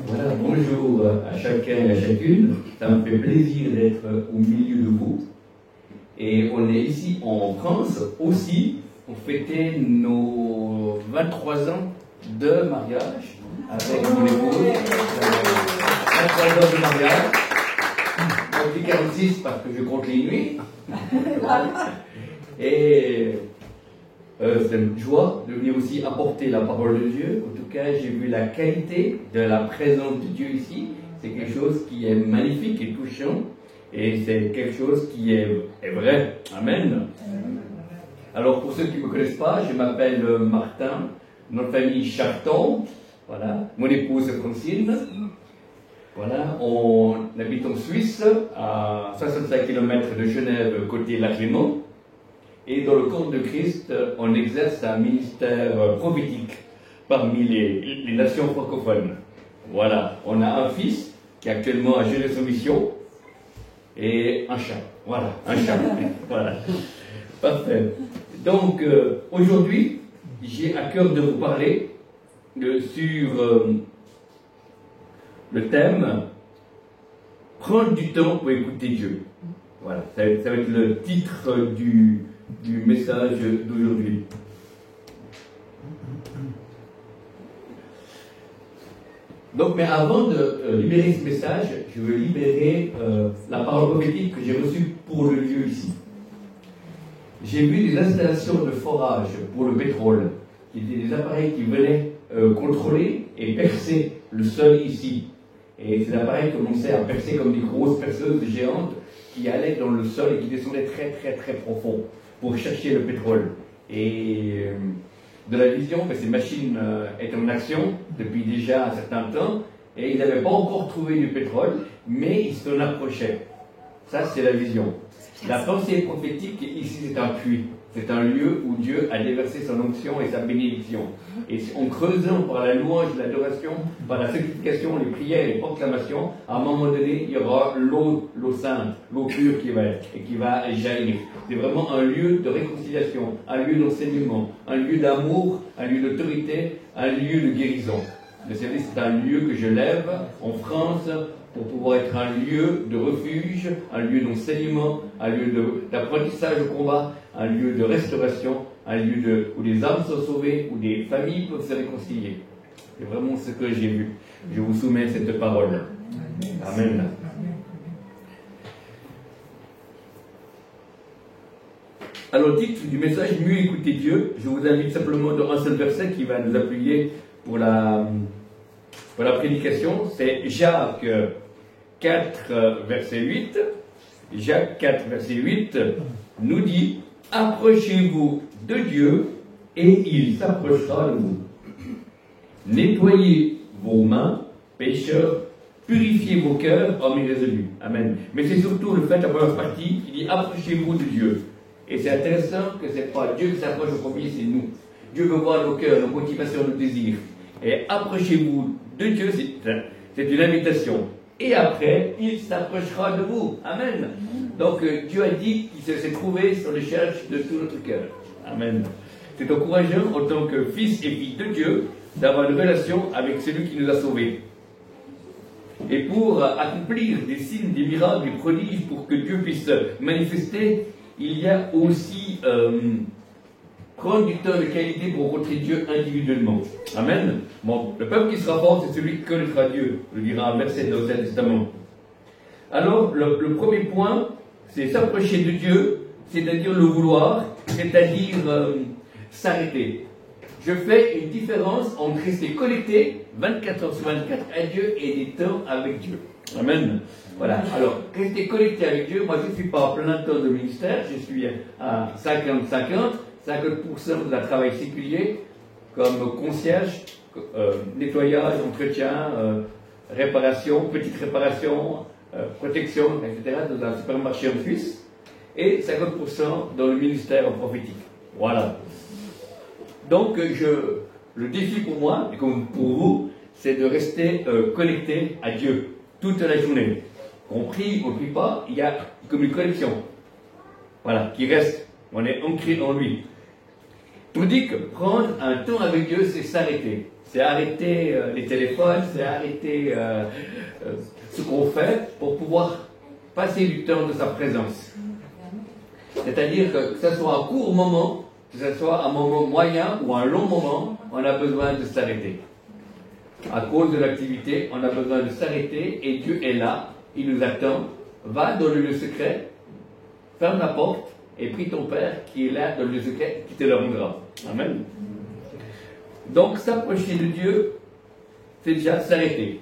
Voilà, bonjour à chacun et à chacune. Ça me fait plaisir d'être au milieu de vous. Et on est ici en France aussi pour fêter nos 23 ans de mariage avec mon épouse. 23 ans de mariage. On dit 46 parce que je compte les nuits. Et c'est une joie de venir aussi apporter la parole de Dieu. En tout cas, j'ai vu la qualité de la présence de Dieu ici. C'est quelque chose qui est magnifique et touchant. Et c'est quelque chose qui est vrai. Amen. Alors, pour ceux qui ne me connaissent pas, je m'appelle Martin, notre famille Charton. Voilà. Mon épouse Francine. Voilà. On habite en Suisse, à 65 km de Genève, côté Lac Léman. Et dans le corps de Christ, on exerce un ministère prophétique parmi les nations francophones. Voilà. On a un fils qui actuellement a géré son mission. Et un chat. Voilà, un chat. Voilà. Parfait. Donc, aujourd'hui, j'ai à cœur de vous parler sur le thème « Prendre du temps pour écouter Dieu ». Voilà, ça va être le titre du message d'aujourd'hui. Donc, mais avant de libérer ce message, je veux libérer la parole prophétique que j'ai reçue pour le lieu ici. J'ai vu des installations de forage pour le pétrole, qui étaient des appareils qui venaient contrôler et percer le sol ici. Et ces appareils commençaient à percer comme des grosses perceuses géantes qui allaient dans le sol et qui descendaient très très très profond pour chercher le pétrole. Et de la vision, ces machines étaient en action depuis déjà un certain temps et ils n'avaient pas encore trouvé du pétrole, mais ils s'en approchaient. Ça, c'est la vision. La pensée prophétique, ici, c'est un puits. C'est un lieu où Dieu a déversé son onction et sa bénédiction. Et en creusant par la louange, l'adoration, par la sanctification, les prières, les proclamations, à un moment donné, il y aura l'eau sainte, l'eau pure qui va jaillir. C'est vraiment un lieu de réconciliation, un lieu d'enseignement, un lieu d'amour, un lieu d'autorité, un lieu de guérison. Le service, c'est un lieu que je lève en France pour pouvoir être un lieu de refuge, un lieu d'enseignement, un lieu d'apprentissage au combat, un lieu de restauration, un lieu où des âmes sont sauvées, où des familles peuvent se réconcilier. C'est vraiment ce que j'ai vu. Je vous soumets cette parole. Amen. Alors, le titre du message, mieux écouter Dieu, je vous invite simplement dans un seul verset qui va nous appuyer pour la prédication. C'est Jacques 4, verset 8. Jacques 4, verset 8 nous dit « Approchez-vous de Dieu et il s'approchera de vous. Nettoyez vos mains, pécheurs, purifiez vos cœurs, hommes irrésolus. » Amen. Mais c'est surtout le fait, la première partie, qui dit « Approchez-vous de Dieu ». Et c'est intéressant que ce n'est pas Dieu qui s'approche au premier, c'est nous. Dieu veut voir nos cœurs, nos motivations, nos désirs. Et approchez-vous de Dieu, c'est une invitation. Et après, il s'approchera de vous. Amen. Donc Dieu a dit qu'il s'est trouvé sur les cherches de tout notre cœur. Amen. C'est encourageant en tant que fils et fille de Dieu d'avoir une relation avec celui qui nous a sauvés. Et pour accomplir des signes, des miracles, des prodiges, pour que Dieu puisse manifester, il y a aussi prendre du temps de qualité pour rencontrer Dieu individuellement. Amen. Bon, le peuple qui sera fort, c'est celui qui connaîtra Dieu, le dira un verset dans l'Ancien Testament. Alors, le premier point, c'est s'approcher de Dieu, c'est-à-dire le vouloir, c'est-à-dire s'arrêter. Je fais une différence entre rester connecté 24 heures sur 24 à Dieu et des temps avec Dieu. Amen. Voilà. Alors, rester connecté avec Dieu, moi je ne suis pas en plein temps de ministère, je suis à 50% de la travail séculier, comme concierge, nettoyage, entretien, réparation, petite réparation, protection, etc., dans un supermarché en Suisse, et 50% dans le ministère prophétique. Voilà. Donc, le défi pour moi, et comme pour vous, c'est de rester connecté à Dieu toute la journée. On prie, on ne prie pas, il y a comme une connexion. Voilà, qui reste. On est ancré en lui. Tandis que prendre un temps avec Dieu, c'est s'arrêter. C'est arrêter les téléphones, c'est arrêter ce qu'on fait pour pouvoir passer du temps de sa présence. C'est-à-dire que ce soit un court moment, que ce soit un moment moyen ou un long moment, on a besoin de s'arrêter. À cause de l'activité, on a besoin de s'arrêter et Dieu est là, il nous attend. Va dans le lieu secret, ferme la porte et prie ton Père qui est là dans le lieu secret, qui te le rendra. Amen. Donc s'approcher de Dieu, c'est déjà s'arrêter.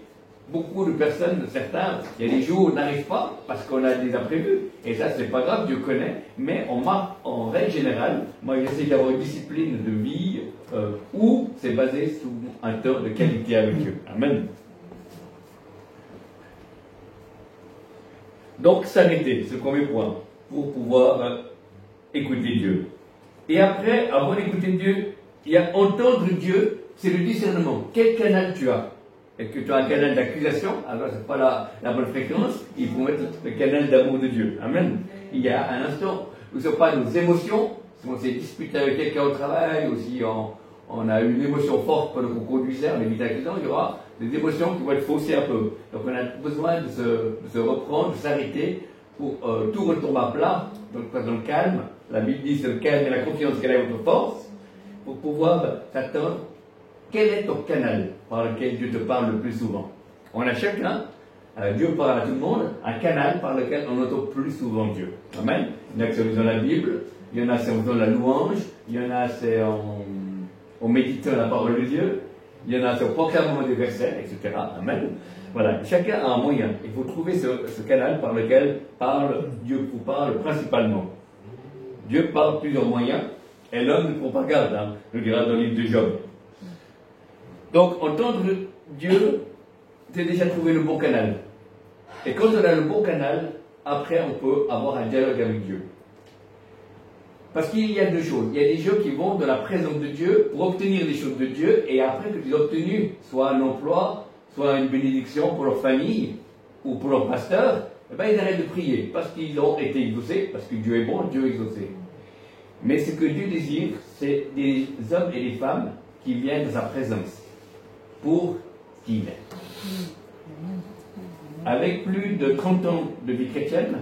Beaucoup de personnes, certains, il y a des jours où on n'arrive pas parce qu'on a des imprévus. Et ça, c'est pas grave, Dieu connaît. Mais en règle générale, moi j'essaie d'avoir une discipline de vie où c'est basé sur un temps de qualité avec Dieu. Amen. Donc s'arrêter, c'est le premier point, pour pouvoir écouter Dieu. Et après, avant d'écouter Dieu, il y a entendre Dieu, c'est le discernement. Quel canal tu as? Est-ce que tu as un canal d'accusation? Alors, ce n'est pas la bonne fréquence. Il faut mettre le canal d'amour de Dieu. Amen. Il y a un instant où ce n'est pas nos émotions. Si on s'est disputé avec quelqu'un au travail, ou si on a une émotion forte pendant qu'on conduisait, on est vite accusant, il y aura des émotions qui vont être faussées un peu. Donc, on a besoin de se reprendre, de s'arrêter pour tout retomber à plat, dans le calme. La Bible dit c'est le calme et la confiance qu'elle a votre force, pour pouvoir s'attendre. Quel est ton canal par lequel Dieu te parle le plus souvent? On a chacun, Dieu parle à tout le monde, un canal par lequel on entend plus souvent Dieu. Amen. Il y en a qui sont dans la Bible, il y en a qui sont dans la louange, il y en a c'est en méditant la parole de Dieu, il y en a qui sont en proclamant des versets, etc. Amen. Voilà, chacun a un moyen. Il faut trouver ce canal par lequel Dieu vous parle principalement. Dieu parle plusieurs moyens, et l'homme ne prend pas garde, nous dira dans le livre de Job. Donc, entendre Dieu, c'est déjà trouver le bon canal. Et quand on a le bon canal, après, on peut avoir un dialogue avec Dieu. Parce qu'il y a deux choses. Il y a des gens qui vont dans la présence de Dieu pour obtenir des choses de Dieu, et après que tu as obtenu soit un emploi, soit une bénédiction pour leur famille, ou pour leur pasteur, eh bien, ils arrêtent de prier, parce qu'ils ont été exaucés, parce que Dieu est bon, Dieu est exaucé. Mais ce que Dieu désire, c'est des hommes et des femmes qui viennent de sa présence. Pour qui il est. Avec plus de 30 ans de vie chrétienne,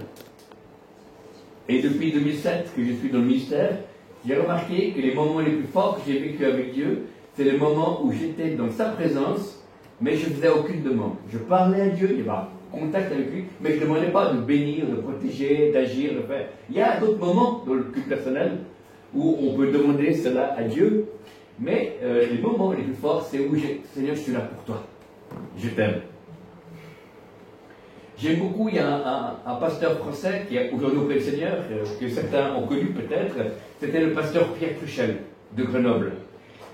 et depuis 2007 que je suis dans le ministère, j'ai remarqué que les moments les plus forts que j'ai vécu avec Dieu, c'est les moments où j'étais dans sa présence, mais je ne faisais aucune demande. Je parlais à Dieu, il y avait un contact avec lui, mais je ne demandais pas de bénir, de protéger, d'agir, de faire. Il y a d'autres moments dans le culte personnel où on peut demander cela à Dieu. Mais les moments les plus forts, c'est où Seigneur, je suis là pour toi. Je t'aime. J'aime beaucoup, il y a un pasteur français qui est aujourd'hui auprès du Seigneur, que certains ont connu peut-être. C'était le pasteur Pierre Truchel de Grenoble.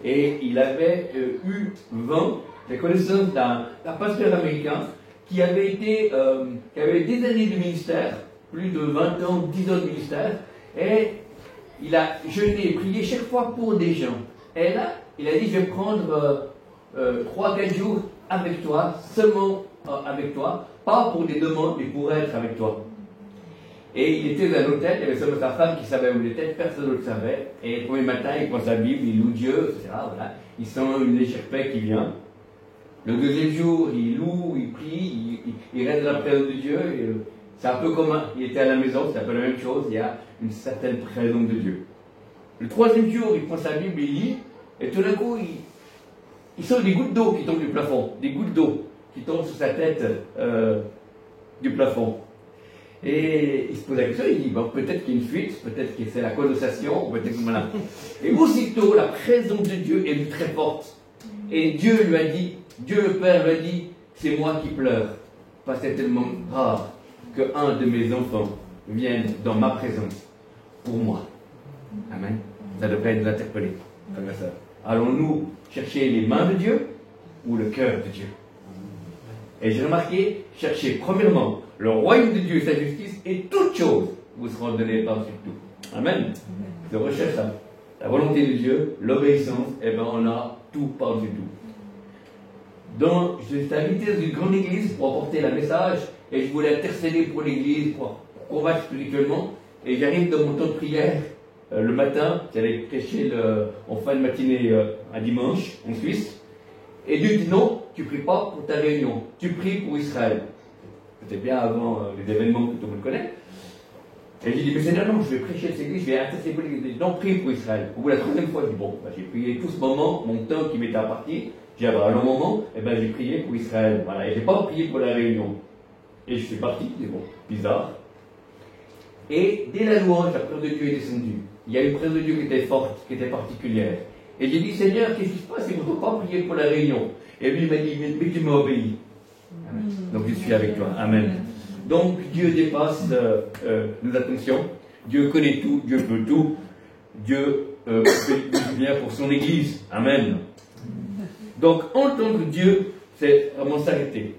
Et il avait eu des connaissances d'un pasteur américain qui avait été, qui avait des années de ministère, plus de 20 ans, 10 ans de ministère, et il a jeûné et prié chaque fois pour des gens. Et là, il a dit, je vais prendre 3-4 jours avec toi, seulement avec toi, pas pour des demandes, mais pour être avec toi. Et il était dans un hôtel, il y avait seulement sa femme qui savait où il était, personne ne le savait. Et le premier matin, il prend sa Bible, il loue Dieu, etc. Voilà. Il sent une légère paix qui vient. Le deuxième jour, il loue, il prie, il reste dans la présence de Dieu. C'est un peu commun. Il était à la maison, c'est un peu la même chose, il y a une certaine présence de Dieu. Le troisième jour, il prend sa Bible, il lit, et tout d'un coup, il sent des gouttes d'eau qui tombent du plafond, des gouttes d'eau qui tombent sur sa tête du plafond. Et il se pose la question, il dit, bon, peut-être qu'il y a une fuite, peut-être que c'est la condensation, peut-être que voilà. Et aussitôt, la présence de Dieu est très forte. Et Dieu lui a dit, Dieu le Père lui a dit, c'est moi qui pleure, parce que c'est tellement rare qu'un de mes enfants vienne dans ma présence pour moi. Amen. Ça devrait nous interpeller. Allons-nous chercher les mains de Dieu ou le cœur de Dieu? Et j'ai remarqué, cherchez premièrement le royaume de Dieu et sa justice, et toutes choses vous seront données par-dessus tout. Amen. Je recherche la volonté de Dieu, l'obéissance, et bien on a tout par-dessus tout. Donc, je suis invité dans une grande église pour apporter le message, et je voulais intercéder pour l'église, pour combattre spirituellement, et j'arrive dans mon temps de prière le matin, j'allais prêcher en fin de matinée un dimanche en Suisse, Et Dieu dit non, tu pries pas pour ta réunion, tu pries pour Israël. C'était bien avant les événements que tout le monde connaît. Et j'ai dit, mais Seigneur, non, je vais prêcher cette église, je vais intercéder pour l'église. Non, prie pour Israël. Au bout de la troisième fois, j'ai dit, bon, j'ai prié tout ce moment, mon temps qui m'était imparti, j'ai dit, un long moment, et j'ai prié pour Israël. Voilà, et j'ai pas prié pour la réunion. Et je suis parti, c'est bon, bizarre. Et dès la louange, la présence de Dieu est descendue. Il y a une présence de Dieu qui était forte, qui était particulière. Et j'ai dit, Seigneur, qu'est-ce qui se passe? Il ne faut pas prier pour la réunion. Et lui, il m'a dit, mais tu m'as obéi. Donc je suis avec toi. Amen. Donc Dieu dépasse nos attentions. Dieu connaît tout, Dieu peut tout. Dieu fait du bien pour son Église. Amen. Donc entendre Dieu, c'est vraiment s'arrêter.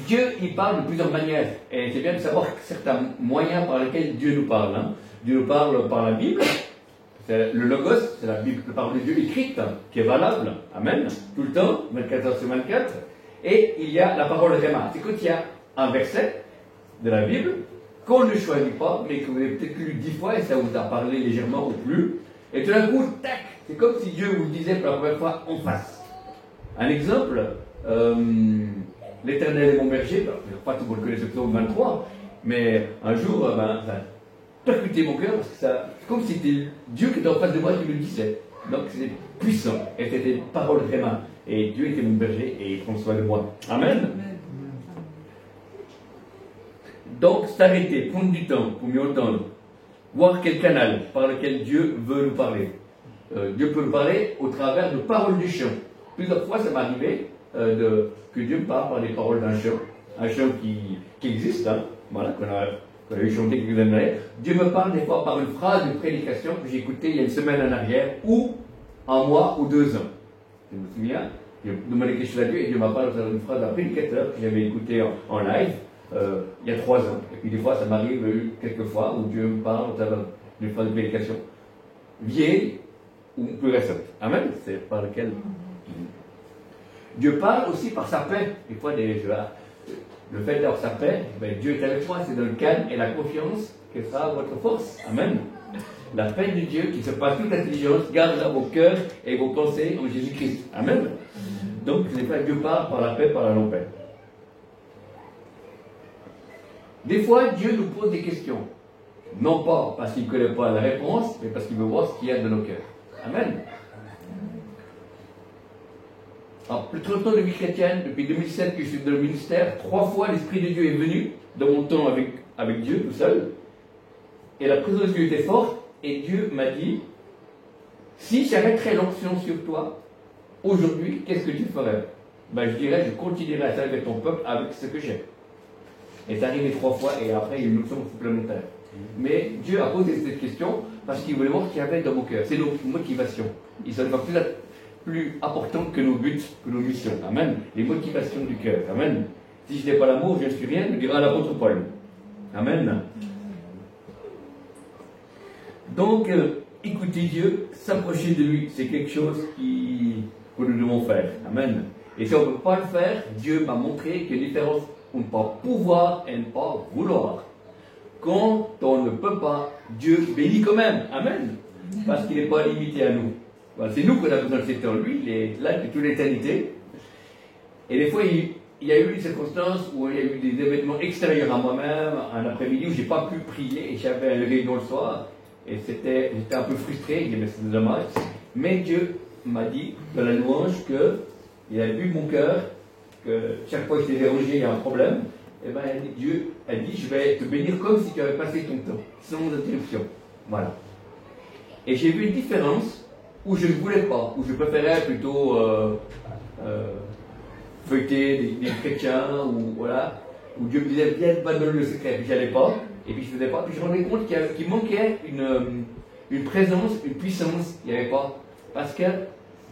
Dieu, il parle de plusieurs manières. Et c'est bien de savoir certains moyens par lesquels Dieu nous parle. Hein. Dieu nous parle par la Bible. C'est le Logos, c'est la Bible, la parole de Dieu écrite, qui est valable. Amen. Tout le temps, 24 heures sur 24. Et il y a la parole Réma. C'est quand il y a un verset de la Bible qu'on ne choisit pas, mais que vous avez peut-être lu 10 fois et ça vous a parlé légèrement ou plus. Et tout d'un coup, tac, c'est comme si Dieu vous le disait pour la première fois en face. Un exemple, l'Éternel est mon berger, pas tout le monde connaît ce psaume 23, mais un jour, ça a percuté mon cœur parce que c'est comme si c'était Dieu qui était en face de moi qui me le disait. Donc c'est puissant. Et c'était une parole vraiment. Et Dieu était mon berger et il prend soin de moi. Amen. Donc s'arrêter, prendre du temps pour mieux entendre. Voir quel canal par lequel Dieu veut nous parler. Dieu peut nous parler au travers de paroles du chant. Plusieurs fois ça m'est arrivé que Dieu me parle par les paroles d'un chant. Un chant qui existe, hein, voilà, qu'on a eu chanté quelques années dernière. Dieu me parle des fois par une phrase de prédication que j'ai écoutée il y a une semaine en arrière, ou un mois ou 2 ans. Je me souviens, j'ai demandé quelque chose à Dieu et Dieu m'a parlé par une phrase d'un prédicateur que j'avais écouté en live il y a 3 ans. Et puis des fois, ça m'arrive quelques fois où Dieu me parle d'une phrase de prédication vieille ou plus récente. Amen. C'est par lequel Dieu parle aussi par sa paix. Des fois, le fait d'avoir sa paix, Dieu est avec moi, c'est dans le calme et la confiance que sera votre force. Amen. La paix de Dieu qui se passe toute intelligence gardera vos cœurs et vos pensées en Jésus-Christ. Amen. Donc, des fois, Dieu parle par la paix, par la non-paix. Des fois, Dieu nous pose des questions. Non pas parce qu'il ne connaît pas la réponse, mais parce qu'il veut voir ce qu'il y a dans nos cœurs. Amen. Alors, plus de 30 ans de vie chrétienne, depuis 2007 que je suis dans le ministère, 3 fois l'Esprit de Dieu est venu dans mon temps avec Dieu tout seul. Et la présence de Dieu était forte. Et Dieu m'a dit, si j'arrêterais l'onction sur toi, aujourd'hui, qu'est-ce que tu ferais? Je dirais, je continuerai à servir ton peuple avec ce que j'ai. Et c'est arrivé 3 fois, et après, il y a une onction supplémentaire. Mais Dieu a posé cette question parce qu'il voulait voir ce qu'il y avait dans mon cœur. C'est nos motivations. Ils sont plus importantes que nos buts, que nos missions. Amen. Les motivations du cœur. Amen. Si je n'ai pas l'amour, je ne suis rien, me dira l'apôtre Paul. Amen. Donc, écouter Dieu, s'approcher de lui, c'est quelque chose que nous devons faire. Amen. Et si on ne peut pas le faire, Dieu m'a montré qu'il y a une différence entre ne pas pouvoir et ne pas vouloir. Quand on ne peut pas, Dieu bénit quand même. Amen. Parce qu'il n'est pas limité à nous. Voilà, c'est nous qu'on a besoin de cet temps. Lui, il est là depuis toute l'éternité. Et des fois, il y a eu des circonstances où il y a eu des événements extérieurs à moi-même, un après-midi où je n'ai pas pu prier et j'avais un réunion le soir. Et j'étais un peu frustré, je disais, mais c'est dommage. Mais Dieu m'a dit dans la louange qu'il a vu mon cœur, que chaque fois que j'étais dérangé, il y a un problème. Et Dieu a dit, je vais te bénir comme si tu avais passé ton temps, sans interruption. Voilà. Et j'ai vu une différence où je ne voulais pas, où je préférais plutôt feuilleter des chrétiens, ou voilà, où Dieu me disait, viens, va dans le secret, puis j'allais pas. Et puis je ne faisais pas, puis je me rendais compte qu'il manquait une présence, une puissance, il n'y avait pas, parce que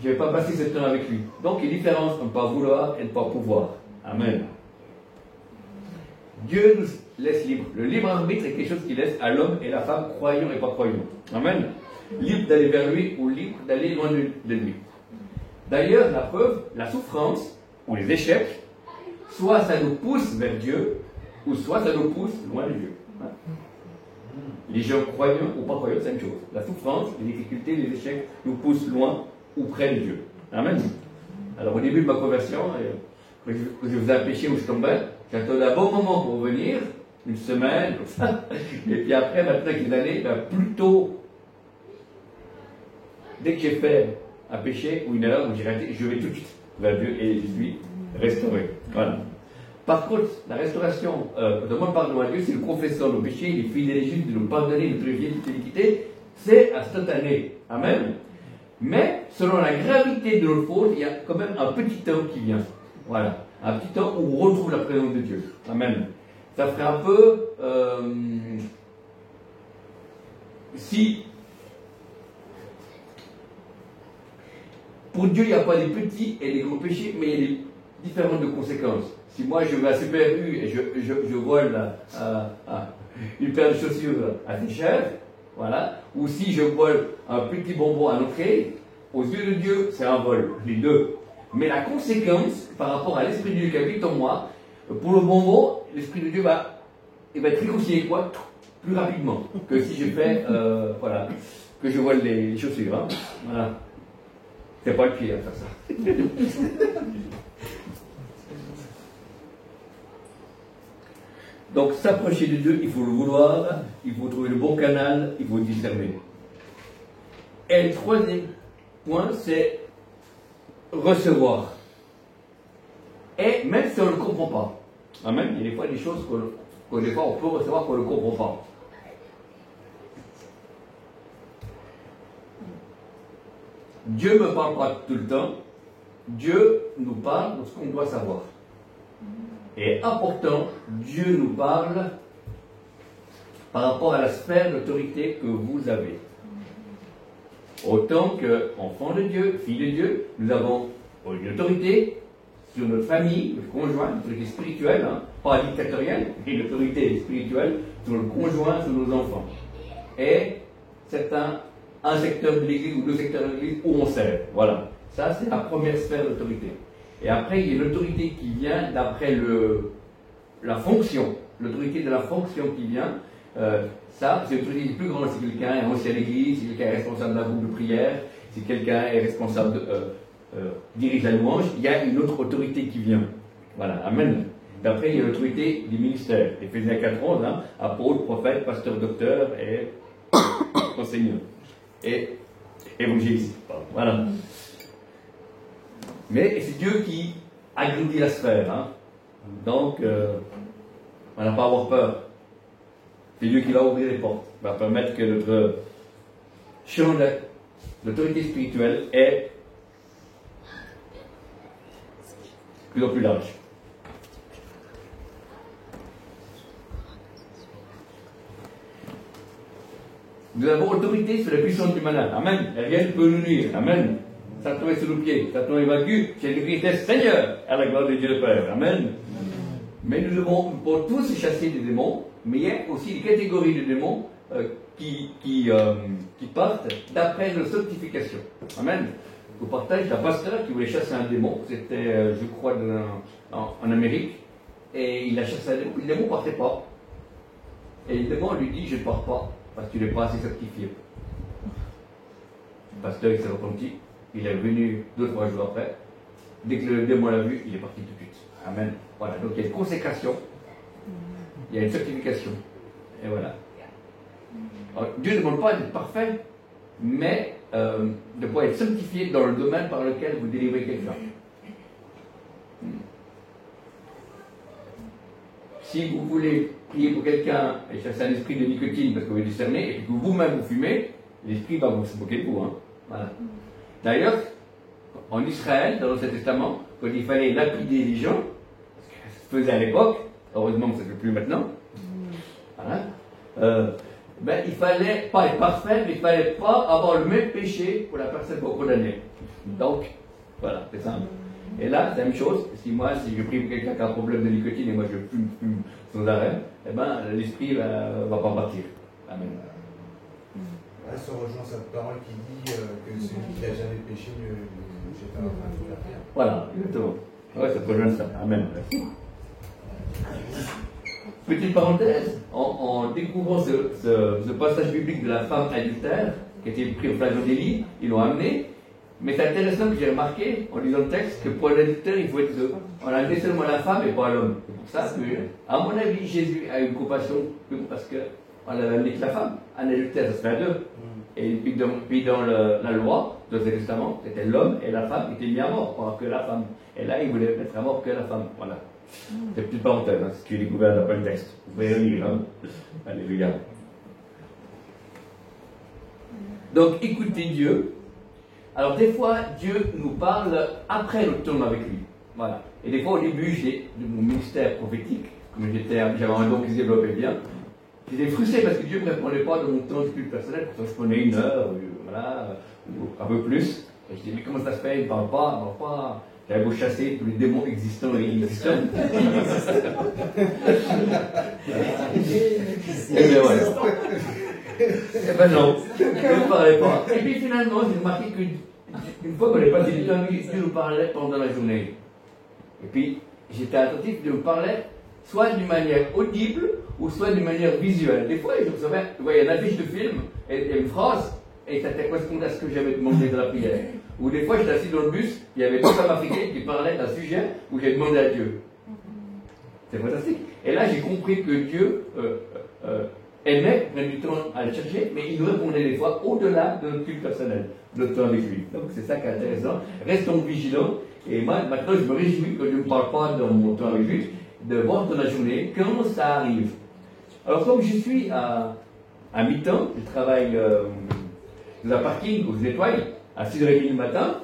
je n'avais pas passé ce temps avec lui. Donc il y a une différence entre ne pas vouloir et ne pas pouvoir. Amen. Dieu nous laisse libre. Le libre arbitre est quelque chose qui laisse à l'homme et la femme, croyants et pas croyants. Amen. Libre d'aller vers lui ou libre d'aller loin de lui. D'ailleurs, la preuve, la souffrance ou les échecs, soit ça nous pousse vers Dieu, ou soit ça nous pousse loin de Dieu. Les gens croyants ou pas croyants, c'est une chose. La souffrance, les difficultés, les échecs nous poussent loin ou près de Dieu. Amen. Alors au début de ma conversion, quand je faisais un péché où je tombais, j'attendais un bon moment pour venir, une semaine, comme ça. Et puis après, maintenant avec les années, plutôt, dès que j'ai fait un péché ou une erreur où j'ai raté, je vais tout de suite vers Dieu et je suis restauré. Voilà. Par contre, la restauration, demande pardon à Dieu, c'est le confessant nos péchés, il est fidèle et juste de nous pardonner, de nous purifier de toute iniquité, c'est instantané. Amen. Mais, selon la gravité de nos fautes, il y a quand même un petit temps qui vient. Voilà. Un petit temps où on retrouve la présence de Dieu. Amen. Ça ferait un peu, si, pour Dieu, il n'y a pas des petits et des gros péchés, mais il y a des différentes de conséquences. Si moi je vais à Super U et je vole une paire de chaussures assez chère, voilà, ou si je vole un petit bonbon à l'entrée, aux yeux de Dieu, c'est un vol, les deux. Mais la conséquence, par rapport à l'Esprit de Dieu qui habite en moi, pour le bonbon, l'Esprit de Dieu il va être réconcilié quoi plus rapidement que si je fais, voilà, que je vole les chaussures. Hein, voilà. C'est pas le pied à faire ça. Donc, s'approcher de Dieu, il faut le vouloir, il faut trouver le bon canal, il faut discerner. Et le troisième point, c'est recevoir. Et même si on ne le comprend pas. Amen. Il y a des fois des choses qu'on des fois on peut recevoir qu'on ne comprend pas. Dieu ne me parle pas tout le temps. Dieu nous parle de ce qu'on doit savoir. Et important, Dieu nous parle par rapport à la sphère d'autorité que vous avez. Autant qu'enfants de Dieu, filles de Dieu, nous avons une autorité sur notre famille, notre conjoint, une autorité spirituelle, hein, pas dictatoriale, mais une autorité spirituelle sur le conjoint, sur nos enfants. Et un secteur de l'Église ou deux secteurs de l'Église où on sert. Voilà. Ça, c'est la première sphère d'autorité. Et après, il y a l'autorité qui vient d'après la fonction. L'autorité de la fonction qui vient. Ça, c'est l'autorité plus grande. Si quelqu'un est ancien à l'église, si quelqu'un est responsable d'un groupe de prière, si quelqu'un est responsable dirige la louange, il y a une autre autorité qui vient. Voilà. Amen. D'après, il y a l'autorité du ministère. Éphésiens 4:11, hein, apôtre, prophète, pasteur, docteur et enseignant. Et évangéliste. Voilà. Mais c'est Dieu qui agrandit la sphère. Hein. Donc, on n'a pas à avoir peur. C'est Dieu qui va ouvrir les portes. Va permettre que notre champ d'autorité spirituelle est de plus en plus large. Nous avons autorité sur la puissance du malin. Amen. Rien ne peut nous nuire. Amen. Satan est sous nos pieds. Satan est vaincu. Jésus-Christ est Seigneur à la gloire de Dieu le Père. Amen. Mais nous devons pour tous chasser des démons, mais il y a aussi des catégories de démons qui partent d'après leur sanctification. Amen. Je vous partage d'un pasteur qui voulait chasser un démon. C'était, je crois, en Amérique. Et il a chassé un démon. Le démon ne partait pas. Et le démon lui dit, je ne pars pas. Parce que tu n'es pas assez sanctifié. Le pasteur il s'est repenti, il est revenu 2-3 jours après. Dès que le démon l'a vu, il est parti tout de suite. Amen. Voilà, donc il y a une consécration, il y a une sanctification. Et voilà. Alors, Dieu ne demande pas d'être parfait, mais de pouvoir être sanctifié dans le domaine par lequel vous délivrez quelqu'un. Si vous voulez prier pour quelqu'un et chasser un esprit de nicotine parce que vous discernez, et que vous-même vous fumez, l'esprit va vous se moquer de vous. Hein. Voilà. D'ailleurs, en Israël, dans l'Ancien Testament, quand il fallait lapider les gens, ce que ça se faisait à l'époque, heureusement que ça ne se fait plus maintenant, voilà, il fallait pas être parfait, mais il fallait pas avoir le même péché pour la personne qu'on condamnait. Donc, voilà, c'est simple. Et là, c'est la même chose. Si je prie pour quelqu'un qui a un problème de nicotine et moi je fume sans arrêt, eh ben, l'esprit va pas partir. Amen. Là, ça rejoint cette parole qui dit que celui qui n'a jamais péché ne jette pas un peu la pierre. Voilà, exactement. Ouais, ça rejoint ça. Amen. Petite parenthèse, en découvrant ce passage biblique de la femme adultère, qui a été pris au flagrant délit, ils l'ont amené, Mais c'est intéressant que j'ai remarqué, en lisant le texte, que pour l'adultère, il faut être deux. On a dit seulement la femme et pas l'homme. C'est pour ça que, à mon avis, Jésus a eu compassion, parce qu'on avait amené que la femme. Un adultère, ça se fait à deux. Et puis dans la loi, dans le Testament, c'était l'homme et la femme qui étaient mis à mort, pendant que la femme. Et là, il voulait mettre à mort que la femme. Voilà. C'est une petite parenthèse, hein, si tu es découvert d'après le texte. Vous pouvez le lire, hein. Alléluia. Donc, écoutez Dieu. Alors, des fois, Dieu nous parle après notre temps avec lui. Voilà. Et des fois, au début, de mon ministère prophétique, comme j'avais un don qui se développait bien, j'étais frustré parce que Dieu ne me répondait pas dans mon temps de culte personnel. Pourtant, je prenais 1 heure, voilà, ou un peu plus. Et je disais, mais comment ça se fait? Il ne parle pas. J'avais beau chasser tous les démons existants et inexistants. Et bien voilà. Eh ben non, je ne parlais pas. Et puis finalement, j'ai remarqué qu'une fois qu'on est passé du temps, Dieu nous parlait pendant la journée. Et puis, j'étais attentif, Dieu me parlait soit d'une manière audible, ou soit d'une manière visuelle. Des fois, je recevais, vous voyez, une affiche de film, et une phrase, et ça correspondait à ce que j'avais demandé dans la prière. Ou des fois, j'étais assis dans le bus, il y avait deux femmes africaines qui parlaient d'un sujet où j'ai demandé à Dieu. C'est fantastique. Et là, j'ai compris que Dieu aimait prendre du temps à le chercher, mais il nous répondait des fois au-delà de notre culte personnel, notre temps avec lui. Donc, c'est ça qui est intéressant. Restons vigilants. Et moi, maintenant, je me réjouis que Dieu ne me parle pas dans mon temps avec lui, de voir dans la journée quand ça arrive. Alors, comme je suis à mi-temps, je travaille dans un parking où je nettoie à 6h30 du matin.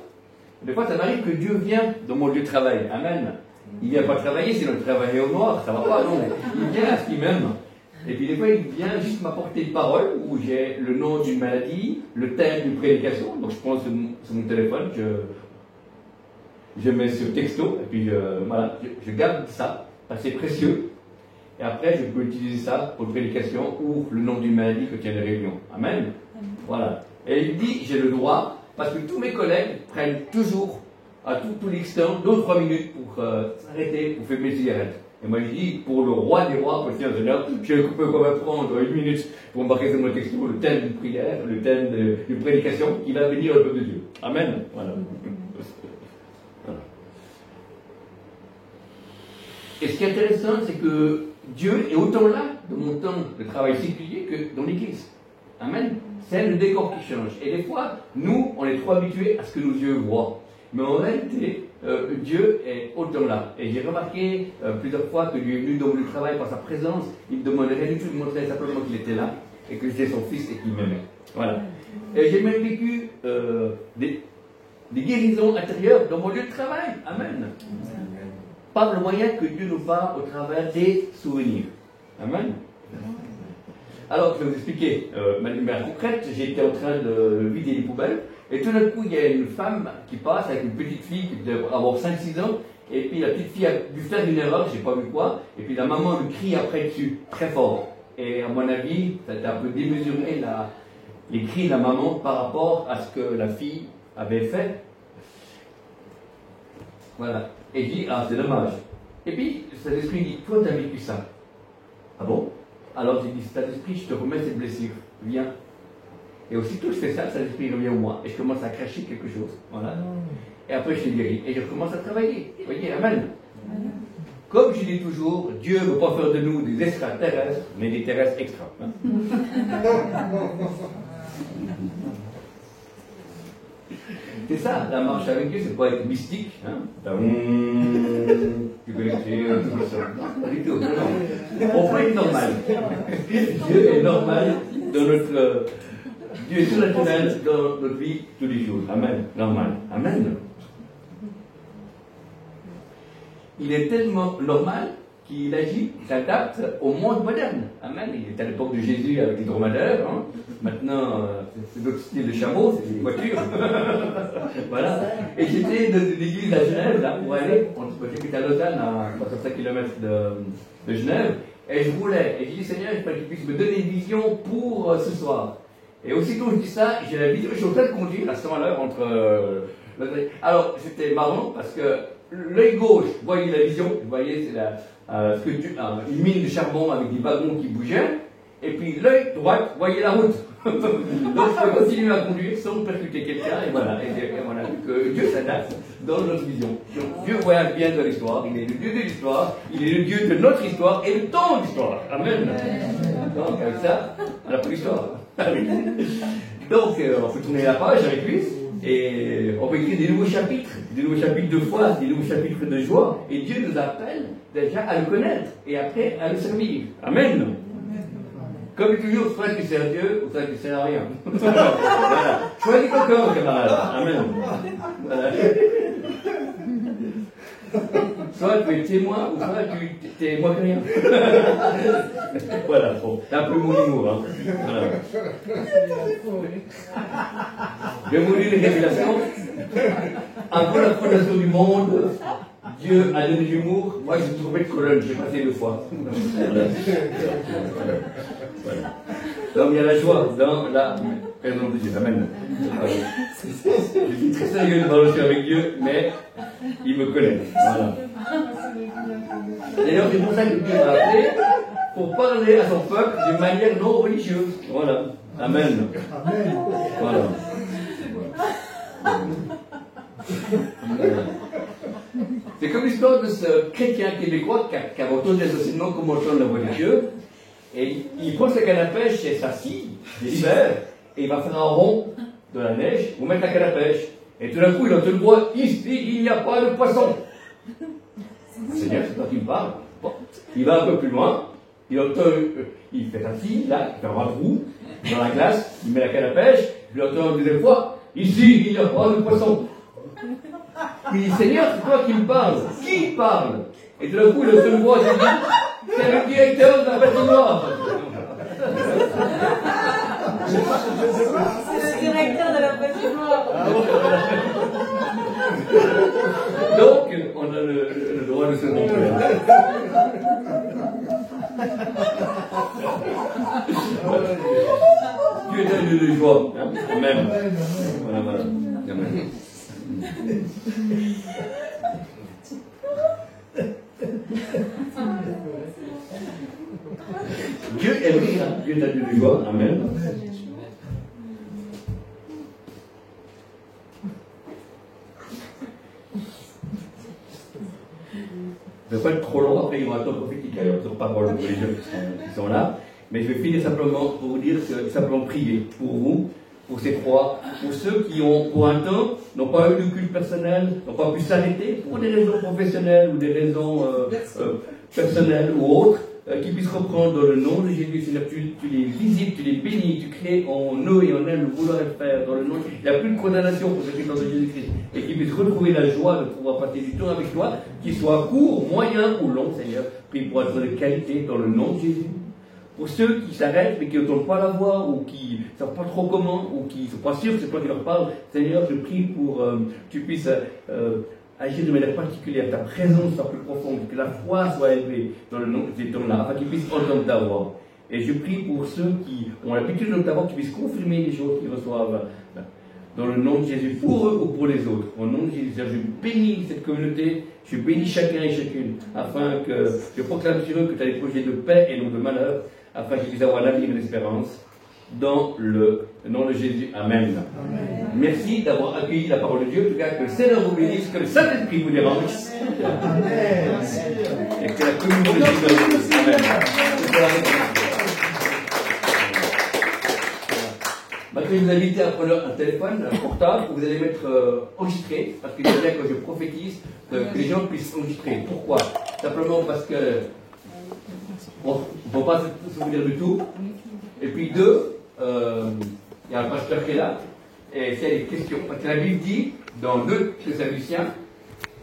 Des fois, ça m'arrive que Dieu vient dans mon lieu de travail. Amen. Il ne vient pas travailler, sinon il travaille au noir, ça ne va pas, non. Il vient à ce qu'il m'aime. Et puis des fois, il vient juste m'apporter une parole où j'ai le nom d'une maladie, le thème d'une prédication. Donc je prends sur mon téléphone, je mets sur texto, et puis voilà, je garde ça, parce que c'est précieux. Et après, je peux utiliser ça pour une prédication ou le nom d'une maladie que tient les réunions. Amen. Voilà. Et il dit, j'ai le droit, parce que tous mes collègues prennent toujours, à tout l'instant, 2 ou 3 minutes pour s'arrêter, pour fumer une cigarette. Et moi je dis, pour le roi des rois, pour le Seigneur des Seigneurs, je peux quand même prendre 1 minute pour embarquer sur mon texto le thème d'une prière, le thème d'une prédication qui va venir au peuple de Dieu. Amen. Voilà. Voilà. Et ce qui est intéressant, c'est que Dieu est autant là, dans mon temps de travail séculier, que dans l'Église. Amen. C'est le décor qui change. Et des fois, nous, on est trop habitués à ce que nos yeux voient. Mais en réalité, Dieu est autant là. Et j'ai remarqué plusieurs fois que Dieu est venu dans le travail par sa présence. Il ne demandait rien du tout, il montrait simplement qu'il était là et que j'étais son fils et qu'il m'aimait. Voilà. Et j'ai même vécu des guérisons intérieures dans mon lieu de travail. Amen. Par le moyen que Dieu nous parle au travers des souvenirs. Amen. Alors, je vais vous expliquer ma manière concrète. J'étais en train de vider les poubelles, et tout d'un coup, il y a une femme qui passe avec une petite fille qui devait avoir 5-6 ans, et puis la petite fille a dû faire une erreur, je n'ai pas vu quoi, et puis la maman lui crie après dessus, très fort. Et à mon avis, ça a un peu démesuré les cris de la maman par rapport à ce que la fille avait fait. Voilà. Et dit, ah, c'est dommage. Et puis, cet esprit dit, toi, tu as vécu ça. Ah bon? Alors j'ai dit, cet esprit, je te remets cette blessure, viens. Et aussitôt je fais ça, cet esprit revient au moi, et je commence à cracher quelque chose. Voilà. Et après je suis guéri, et je recommence à travailler. Vous voyez, amen. Comme je dis toujours, Dieu ne veut pas faire de nous des extraterrestres, mais des terrestres extra. Hein. C'est ça, la marche avec Dieu, c'est pas être mystique. Hein. Tu connais tout ça. Non, pas du tout. Non. On peut être normal. Dieu est normal dans notre. Dieu est surnaturel dans notre vie tous les jours. Amen. Normal. Amen. Il est tellement normal qu'il agit, il s'adapte au monde moderne. Amen. Il était à l'époque de Jésus avec les dromadaires. Hein. Maintenant, c'est d'autres styles de chameaux, c'est des voitures. Voilà. Et j'étais dans une église à Genève, là, pour aller. J'étais à Lausanne, à 65 km de Genève. Et je roulais. Et j'ai dit, Seigneur, je prie que tu puisses me donner une vision pour ce soir. Et aussitôt je dis ça, j'ai la vision. Je suis en train de conduire à ce moment-là entre. Alors, c'était marrant parce que l'œil gauche voyait la vision. Vous voyez, c'est une mine de charbon avec des wagons qui bougeaient. Et puis l'œil droit voyait la route. Donc je peux continuer à conduire sans percuter quelqu'un, et voilà, que Dieu s'adapte dans notre vision. Donc Dieu voyage bien de l'histoire, il est le Dieu de l'histoire, il est le Dieu de notre histoire et de ton histoire. Amen. Donc avec ça, on a pris l'histoire. Donc on peut tourner la page avec lui, et on peut écrire des nouveaux chapitres de foi, des nouveaux chapitres de joie, et Dieu nous appelle déjà à le connaître, et après à le servir. Amen. Comme toujours, soit tu sers Dieu, ou soit tu sers à rien. Voilà. Choisis ton corps, camarade. Amen. Voilà. Soit tu es témoin, ou soit tu es moins que rien. Voilà, bon. C'est un peu mon humour. Hein. Voilà. Je vais vous lire les révélations. Avant la fondation du monde, Dieu a donné l'humour. Moi, j'ai trouvé de colonne, j'ai passé 2 fois. Voilà. Voilà. Donc il y a la joie dans la présence de Dieu. Amen. Je suis très sérieux de parler avec Dieu, mais il me connaît. Voilà. D'ailleurs, c'est pour ça que Dieu m'a appelé, pour parler à son peuple d'une manière non religieuse. Voilà. Amen. Voilà. C'est comme l'histoire de ce chrétien québécois qui a entendu des enseignements comme entendre la voix de Dieu. Et il prend sa canne à pêche et s'assit, l'hiver, et il va faire un rond de la neige pour mettre la canne à pêche. Et tout d'un coup, il entend le voix, ici, il n'y a pas de poisson. Seigneur, c'est toi qui me parles. Bon. Il va un peu plus loin, il entend, il fait assis, là, il fait un trou dans la glace, il met la canne à pêche, il entend une deuxième fois, ici, il n'y a pas de poisson. Il dit, Seigneur, c'est toi qui me parles. Qui parle? Et tout d'un coup, il entend une voix, il dit, c'est le directeur de la patinoire. C'est le directeur de la patinoire. Donc, on a le droit de se tromper. Dieu est un Dieu de joie. Amen. Voilà. Amen. Dieu est rire, Dieu est un Dieu de joie. Amen. Je ne vais pas être trop long, après il y aura un temps prophétique, alors sur parole pour les jeunes qui sont là. Mais je vais finir simplement pour vous dire que simplement prier pour vous, pour ces trois, pour ceux qui ont, pour un temps, n'ont pas eu de culte personnel, n'ont pas pu s'arrêter pour des raisons professionnelles ou des raisons personnelles ou autres, qui puissent reprendre dans le nom de Jésus. Seigneur, tu les visites, tu les bénis, tu crées en eux et en elles le vouloir et le faire dans le nom. Il n'y a plus de condamnation pour ceux qui sont de Jésus-Christ. Et qu'ils puissent retrouver la joie de pouvoir passer du temps avec toi, qu'il soit court, moyen ou long, Seigneur. Prie pour être de qualité dans le nom de Jésus. Pour ceux qui s'arrêtent mais qui n'entendent pas la voix ou qui ne savent pas trop comment ou qui ne sont pas sûrs que c'est toi qui leur parle, Seigneur, je prie pour que tu puisses agir de manière particulière, ta présence soit plus profonde, que la foi soit élevée dans le nom de ces temps-là, afin qu'ils puissent entendre ta voix. Et je prie pour ceux qui ont l'habitude d'entendre ta voix, qu'ils puissent confirmer les choses qu'ils reçoivent dans le nom de Jésus, pour eux ou pour les autres. Au nom de Jésus, je bénis cette communauté, je bénis chacun et chacune, afin que je proclame sur eux que tu as des projets de paix et non de malheur, afin qu'ils puissent avoir l'avenir et l'espérance. Dans le nom de Jésus. Amen. Amen. Merci d'avoir accueilli la parole de Dieu. En tout cas, que le Seigneur vous bénisse, que le Saint-Esprit vous dérange. Amen. Et que la communion de Jésus. Amen. Maintenant, je vous invite à prendre un téléphone, un portable, que vous allez mettre enregistré, parce qu'il est bien que je prophétise que les gens puissent enregistrer. Pourquoi? Simplement parce que on ne peut pas se souvenir du tout. Et puis deux, il y a un pasteur qui est là, et c'est des questions. Parce que la Bible dit, dans 2 Thessaloniciens,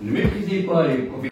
ne méprisez pas les prophéties.